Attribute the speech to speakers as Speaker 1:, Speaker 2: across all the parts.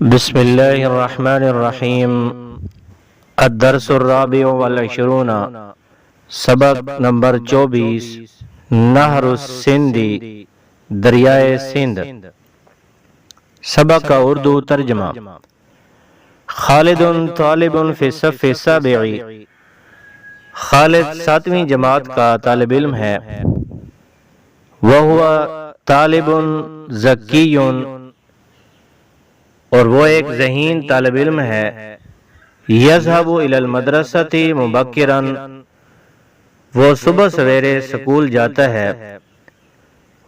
Speaker 1: بسم اللہ الرحمن الرحیم الدرس الرابع والعشرون سبق نمبر 24 نہر السندھ دریائے سندھ۔ سبق کا اردو ترجمہ۔ خالد طالب فی الصف السابع، خالد 7ویں جماعت کا طالب علم ہے۔ وہو طالب ذکی، اور وہ ایک ذہین طالب علم ہے۔ یذهب الی المدرسۃ مبکرا، وہ صبح سویرے سکول جاتا ہے۔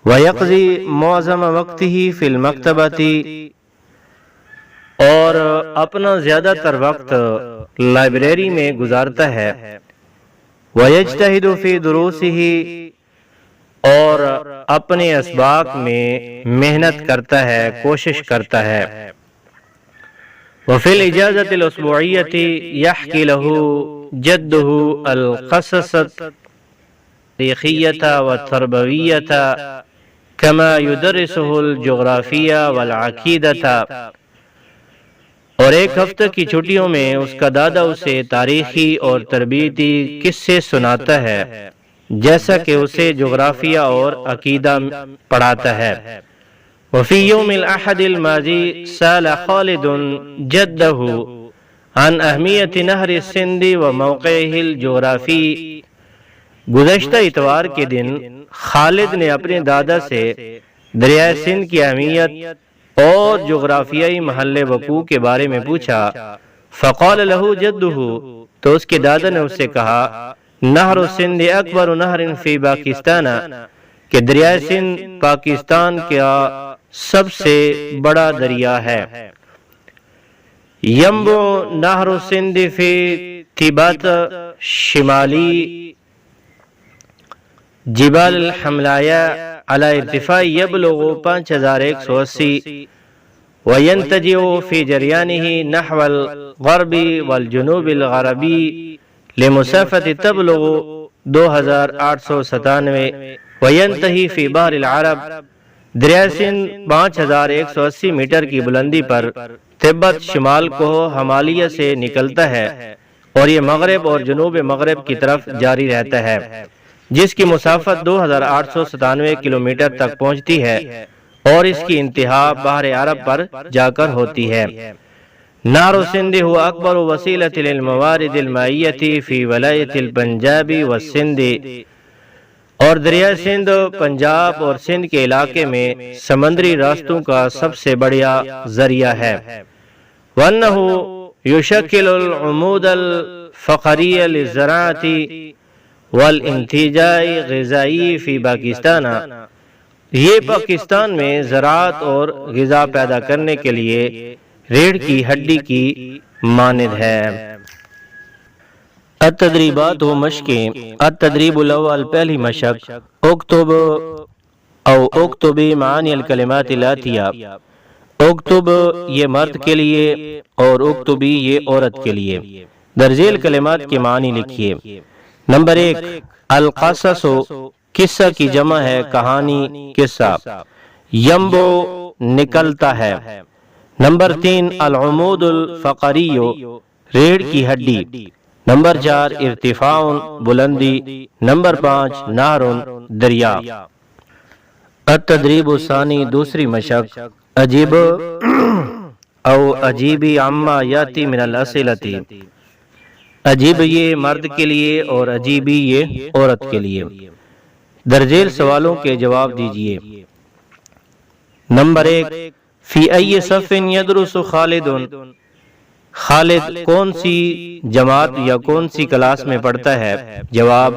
Speaker 1: ویقضی معظم وقتہ فی المکتبۃ، اور اپنا زیادہ تر وقت لائبریری میں گزارتا ہے۔ ویجتہد فی دروسہ، اور اپنے اسباق میں محنت کرتا ہے، کوشش کرتا ہے۔ وفی الاجازۃ الاسبوعیۃ یحکی لہ جدہ القصص التاریخیۃ والتربویۃ کما یدرسہ الجغرافیہ والعقیدۃ، اور ایک ہفتہ کی چھٹیوں میں اس کا دادا اسے تاریخی اور تربیتی قصے سناتا ہے جیسا کہ اسے جغرافیہ اور عقیدہ پڑھاتا ہے۔ وفی یوم الاحد الماضی سأل خالد جدہ عن اہمیت نہر السندھ و موقعہ الجغرافی، گزشتہ اتوار کے دن خالد نے اپنے دادا سے دریائے سندھ کی اہمیت اور جغرافیائی محل وقوع کے بارے میں پوچھا۔ فقال لہ جدہ، تو اس کے دادا نے اس سے کہا، نہر السندھ اکبر نہر فی پاکستان، کہ دریائے سندھ پاکستان کا سب سے بڑا دریا ہے۔ ینبع نہر السندھ فی تبت شمالی جبال الحمالیہ علی ارتفاع یبلغ 5180، وینتجع فی جریانہ نحو الغرب والجنوب الغربی لمسافت تبلغ 2897، وینتہی فی بحر العرب، دریائے سندھ 5180 میٹر کی بلندی پر تبت شمال کو ہمالیہ سے نکلتا ہے، اور یہ مغرب اور جنوب مغرب کی طرف جاری رہتا ہے، جس کی مسافت 2897 کلومیٹر تک پہنچتی ہے، اور اس کی انتہا بحر عرب پر جا کر ہوتی ہے۔ نہر السندھ هو اکبر وسیلۃ للموارد المائیۃ فی ولایۃ الپنجاب والسندھ، اور دریائے سندھ پنجاب اور سندھ کے علاقے میں سمندری راستوں کا سب سے بڑا ذریعہ ہے۔ وَأَنَّهُ يُشَكِّلُ الْعَمُودَ الْفَقَرِيَّ لِلزَّرَاعَةِ وَالْإِنْتَاجِ الغذائی فی پاکستان، یہ پاکستان میں زراعت اور غذا پیدا کرنے کے لیے ریڑھ کی ہڈی کی مانند ہے۔ التدریبات و مشقیں۔ التدریب الاول، پہلی مشق، اکتب معانی الکلمات الاتیہ، اکتب یہ مرد کے لیے اور اکتبی یہ عورت کے لیے درذیل کلمات کے معنی لکھیے۔ نمبر 1، القصص، قصہ کی جمع ہے کہانی، قصہ۔ ینبع نکلتا ہے۔ نمبر 3، العمود الفقری، ریڑھ کی ہڈی۔ نمبر 4، ارتفاع، بلندی۔ نمبر 5، نہر، دریا۔ التدریب الثانی، دوسری مشق، اجب او اجیبی عما یاتی من الاسئلۃ، اجیب یہ مرد کے لیے اور اجیبی یہ عورت کے لیے درذیل سوالوں کے جواب دیجیے۔ نمبر 1، فی ای صف یدرس خالد، خالد کون سی جماعت یا کون سی کلاس میں پڑھتا ہے؟ جواب،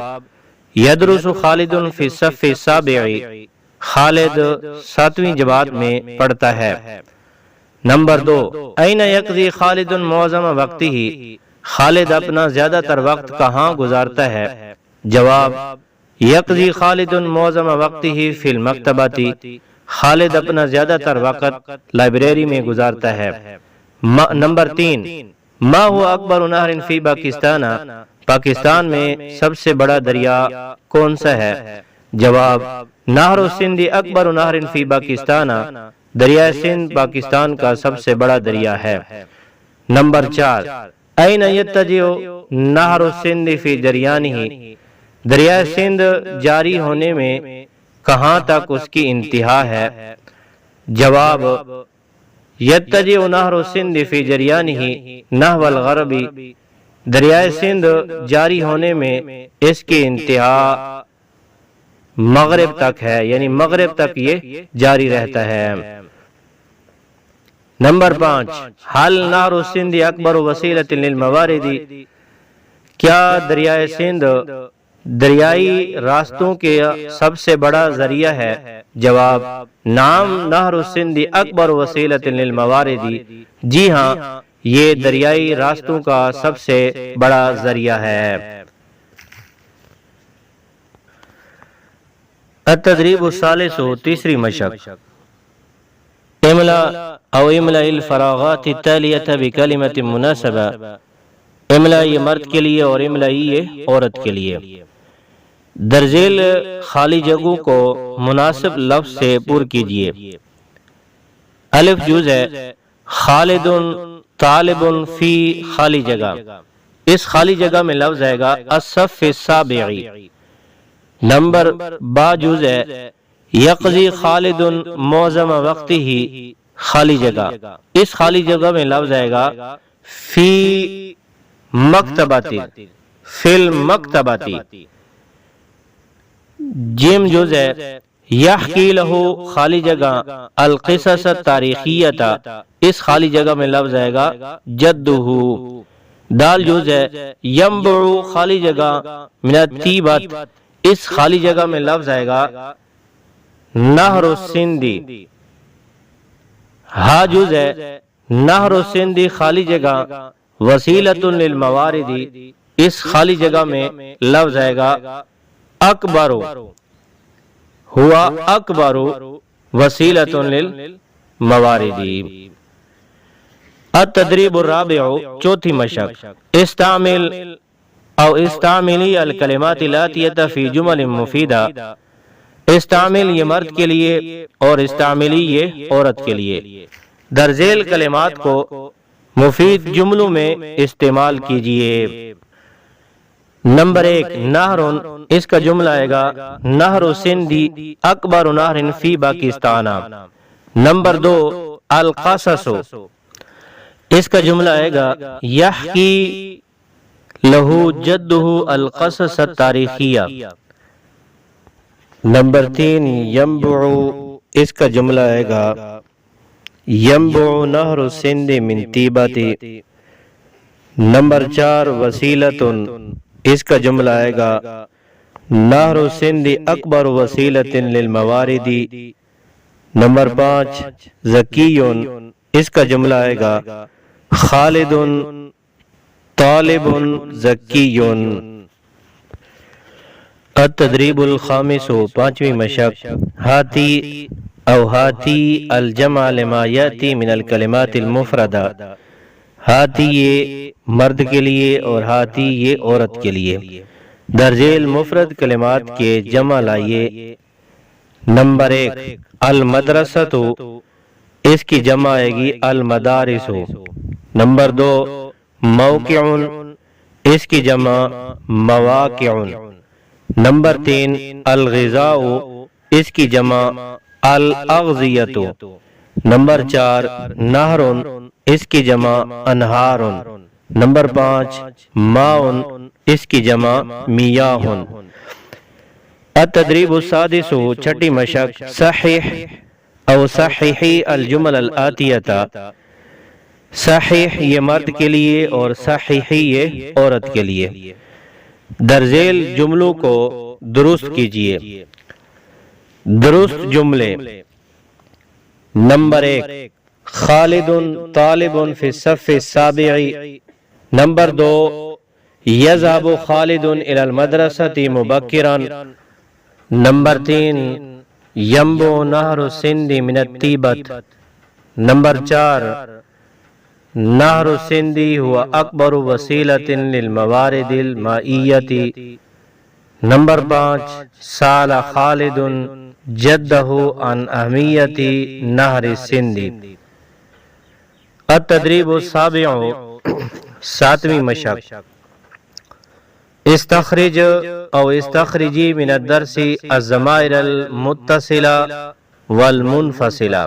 Speaker 1: یدرس خالد فی الصف السابع، خالد 7ویں جماعت میں پڑھتا ہے۔ نمبر 2، این یقضی خالد معظم وقتہ، خالد اپنا زیادہ تر وقت کہاں گزارتا ہے؟ جواب، یقضی خالد معظم وقتہ فی المکتبۃ، خالد اپنا زیادہ تر وقت لائبریری میں گزارتا ہے۔ نمبر 3، ما هو اکبر نہر فی پاکستان، پاکستان میں سب سے بڑا دریا کون سا ہے؟ جواب، نہر السندھ اکبر نہر فی پاکستان، دریائے سندھ پاکستان کا سب سے بڑا دریا ہے۔ نمبر 4، این یتجہ نہر السندھ فی جریانہ، دریائے سندھ جاری ہونے میں کہاں تک اس کی انتہا ہے؟ جواب، یتجہ نہر السندھ فی جریانہ نحو الغرب، دریائے سندھ جاری ہونے میں اس کی انتہا مغرب تک ہے، یعنی مغرب تک یہ جاری رہتا ہے۔ نمبر 5، حل نہر السندھ اکبر وسیلۃ للموارد، کیا دریائے سندھ دریائی راستوں کے سب سے بڑا ذریعہ ہے؟ جواب، نعم نہر السندھ اکبر وسیلۃ للموارد، جی ہاں یہ دریائی راستوں کا سب سے بڑا ذریعہ ہے۔ التدریب الثالث، تیسری مشق، املا او املا الفراغات التالیۃ بکلمۃ مناسبہ، املا یہ مرد کے لیے اور املا یہ عورت کے لیے۔ درذیل خالی جگہوں کو مناسب لفظ سے پر کیجیے۔ الف جز ہے خالد طالب فی خالی جگہ، اس خالی جگہ میں لفظ آئے گا الصف السابع۔ نمبر با جز ہے یقضی خالد معظم وقتہ، خالی جگہ، اس خالی جگہ میں لفظ آئے گا فی مکتبۃ، فی المکتبۃ۔ جیم جز ہے یحکی لہو، خالی جگہ القصص التاریخیۃ، اس خالی جگہ میں لفظ آئے گا جدہ۔ دال جز ہے ینبع، خالی جگہ من الطیبۃ، اس خالی جگہ میں لفظ آئے گا نہر السندھ۔ ہا جز ہے نہر السندھ خالی جگہ وسیلۃ للموارد، اس خالی جگہ میں لفظ آئے گا اکبر، ہوا اکبر وسیلۃ للموارد۔ التدریب الرابع، چوتھی مشق، استعمل او استعملی الکلمات الاتیۃ فی جمل مفیدہ، استعمل یہ مرد کے لیے اور استعملی یہ عورت کے لیے۔ درذیل کلمات کو مفید جملوں میں استعمال کیجیے۔ نمبر 1، نہر، اس کا جملہ آئے گا نہر السندھ اکبر نہر فی پاکستان۔ نمبر 2، القصص، اس کا جملہ آئے گا یحکی لہو جدہ القصص التاریخیہ۔ نمبر 3، ینبع، اس کا جملہ آئے گا ینبع نہر السندھ من طیبۃ۔ نمبر 4، وسیلۃ، اس کا جملہ آئے گا نہر السندھ اکبر وسیلۃ للموارد۔ نمبر 5، ذکی، اس کا جملہ آئے گا خالد طالب ذکی۔ التدریب الخامس، پانچویں مشق، ہاتی او ہاتی الجمع لما یاتی من الکلمات المفردہ، ہاتی یہ مرد کے لیے اور ہاتی یہ عورت کے لیے۔ درذیل مفرد کلمات کے جمع لائیے۔ نمبر 1، المدرسۃ، اس کی جمع آئے گی المدارس۔ نمبر 2، موقع، اس کی جمع مواقع۔ نمبر 3، الغذاء، اس کی جمع الاغذیۃ۔ نمبر 4، نہر، اس کی جمع انہار۔ نمبر 5، ماء، اس کی جمع میاہ۔ التدریب السادس، چھٹی مشق، صحیح او صحیحی الجمل الآتیۃ، صحیح یہ مرد کے لیے اور صحیحی یہ عورت کے لیے۔ درذیل جملوں کو درست کیجیے۔ درست جملے، نمبر 1، خالد طالب فی الصف السابع۔ نمبر 2، یذهب خالد الی المدرسۃ مبکرا۔ نمبر 3، ینبع نہر السندھ من الطیبۃ۔ نمبر 4، نہر السندھ هو اکبر وسیلۃ للموارد المائیۃ۔ نمبر 5، سال خالد جدہ عن اہمیت نہر السندھ۔ التدریب السابع، ساتویں مشق، استخرج او استخرجی من الدرس الضمائر المتصلہ والمنفصلہ۔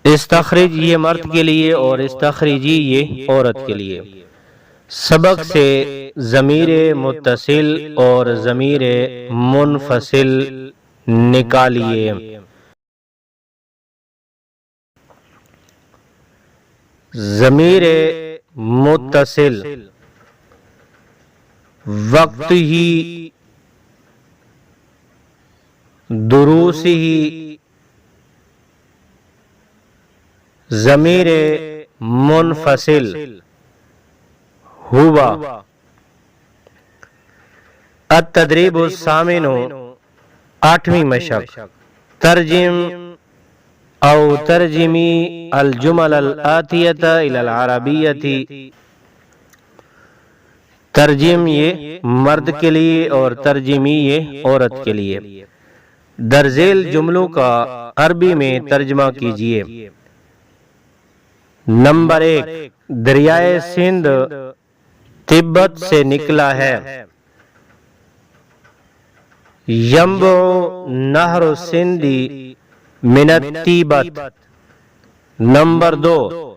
Speaker 1: استخرج یہ مرد کے لیے اور استخرجی یہ عورت کے لیے، سبق سے ضمیر متصل اور ضمیر منفصل نکالیے۔ ضمیر متصل وقت ہی، دروس ہی، ضمیر منفصل ہوا۔ التدریب الثامن، آٹھویں مشق، ترجم او ترجمی الجمل الآتیۃ الی العربیۃ۔ ترجم یہ مرد کے لیے اور ترجمی یہ عورت کے لیے۔ درذیل جملوں کا عربی میں ترجمہ کیجیے۔ نمبر 1، دریائے سندھ تبت سے نکلا ہے۔ ینبع نہر السندھ من الطیبۃ۔ نمبر 2،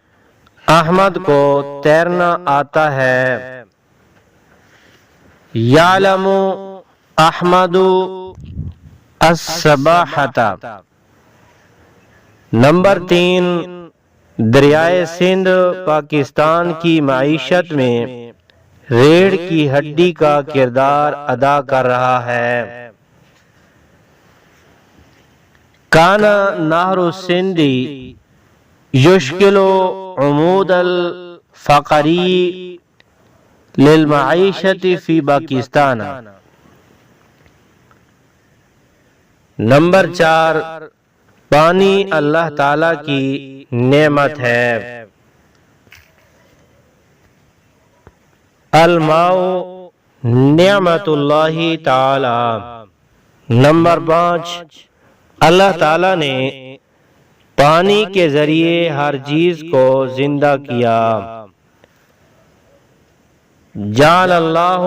Speaker 1: احمد کو تیرنا آتا ہے۔ یعلم احمد السباحۃ۔ نمبر 3، دریائے سندھ پاکستان کی معیشت میں ریڑھ کی ہڈی کا کردار ادا کر رہا ہے۔ کان نہر السندھ یشکل عمود الفقری للمعیشت فی پاکستان۔ نمبر 4، پانی اللہ تعالی کی نعمت ہے۔ الماء نعمت اللہ تعالی۔ نمبر 5، اللہ تعالی نے پانی کے ذریعے ہر چیز کو زندہ کیا۔ جعل اللہ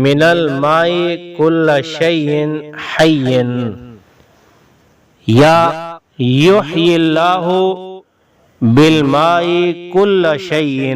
Speaker 1: من الماء کل شیء حی، یا یحیی اللہ بالماء کل شیء۔